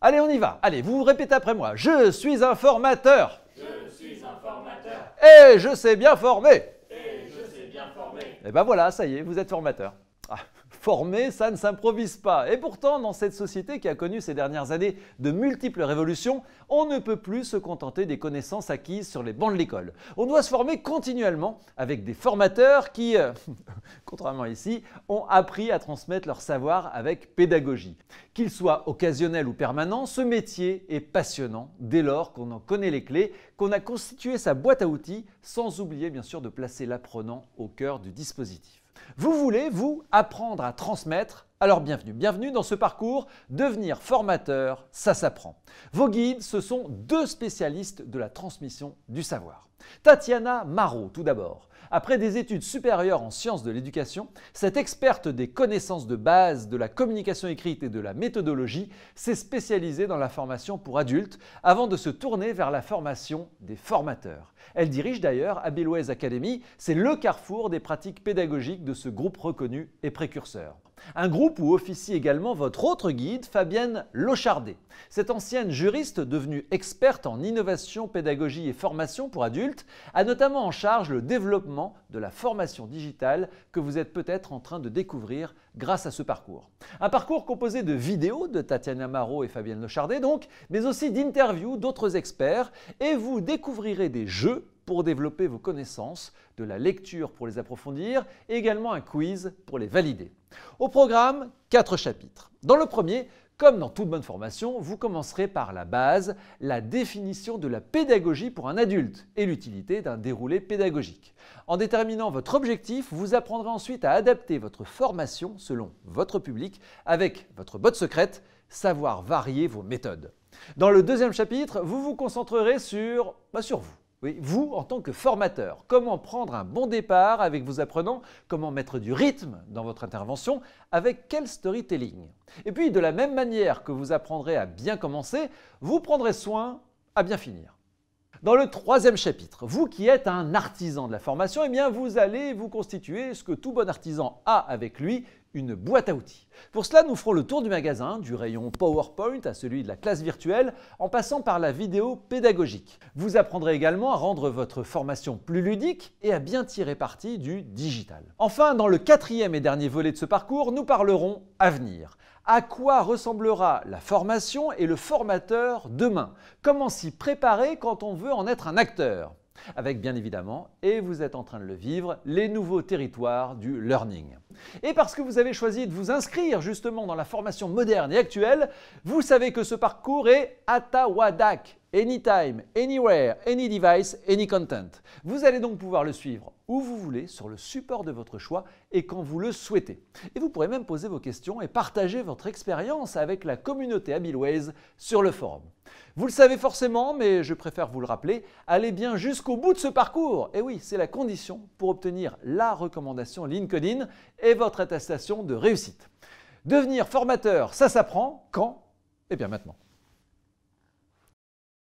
Allez, on y va. Allez, vous répétez après moi. Je suis un formateur. Je suis un formateur. Et je sais bien former. Et je sais bien former. Et ben voilà, ça y est, vous êtes formateur. Ah, former, ça ne s'improvise pas. Et pourtant, dans cette société qui a connu ces dernières années de multiples révolutions, on ne peut plus se contenter des connaissances acquises sur les bancs de l'école. On doit se former continuellement avec des formateurs qui, contrairement ici, ont appris à transmettre leur savoir avec pédagogie. Qu'il soit occasionnel ou permanent, ce métier est passionnant dès lors qu'on en connaît les clés, qu'on a constitué sa boîte à outils, sans oublier bien sûr de placer l'apprenant au cœur du dispositif. Vous voulez, vous, apprendre à transmettre? Alors bienvenue, bienvenue dans ce parcours Devenir formateur, ça s'apprend. Vos guides, ce sont deux spécialistes de la transmission du savoir. Tatiana Marot, tout d'abord. Après des études supérieures en sciences de l'éducation, cette experte des connaissances de base, de la communication écrite et de la méthodologie s'est spécialisée dans la formation pour adultes avant de se tourner vers la formation des formateurs. Elle dirige d'ailleurs Abiliways Academy, c'est le carrefour des pratiques pédagogiques de ce groupe reconnu et précurseur. Un groupe où officie également votre autre guide, Fabienne Lochardet. Cette ancienne juriste devenue experte en innovation, pédagogie et formation pour adultes a notamment en charge le développement de la formation digitale que vous êtes peut-être en train de découvrir grâce à ce parcours. Un parcours composé de vidéos de Tatiana Marot et Fabienne Lochardet donc, mais aussi d'interviews d'autres experts et vous découvrirez des jeux pour développer vos connaissances, de la lecture pour les approfondir et également un quiz pour les valider. Au programme, 4 chapitres. Dans le premier, comme dans toute bonne formation, vous commencerez par la base, la définition de la pédagogie pour un adulte et l'utilité d'un déroulé pédagogique. En déterminant votre objectif, vous apprendrez ensuite à adapter votre formation selon votre public avec votre botte secrète, savoir varier vos méthodes. Dans le deuxième chapitre, vous vous concentrerez sur vous. Oui, vous, en tant que formateur, comment prendre un bon départ avec vos apprenants, comment mettre du rythme dans votre intervention, avec quel storytelling. Et puis, de la même manière que vous apprendrez à bien commencer, vous prendrez soin à bien finir. Dans le troisième chapitre, vous qui êtes un artisan de la formation, eh bien vous allez vous constituer ce que tout bon artisan a avec lui, une boîte à outils. Pour cela, nous ferons le tour du magasin, du rayon PowerPoint à celui de la classe virtuelle, en passant par la vidéo pédagogique. Vous apprendrez également à rendre votre formation plus ludique et à bien tirer parti du digital. Enfin, dans le quatrième et dernier volet de ce parcours, nous parlerons avenir. À quoi ressemblera la formation et le formateur demain? Comment s'y préparer quand on veut en être un acteur? Avec bien évidemment, et vous êtes en train de le vivre, les nouveaux territoires du learning. Et parce que vous avez choisi de vous inscrire justement dans la formation moderne et actuelle, vous savez que ce parcours est Atawadak, anytime, anywhere, any device, any content. Vous allez donc pouvoir le suivre où vous voulez, sur le support de votre choix et quand vous le souhaitez. Et vous pourrez même poser vos questions et partager votre expérience avec la communauté Abiliways sur le forum. Vous le savez forcément, mais je préfère vous le rappeler, allez bien jusqu'au bout de ce parcours. Et oui, c'est la condition pour obtenir la recommandation LinkedIn et votre attestation de réussite. Devenir formateur, ça s'apprend quand? Eh bien maintenant.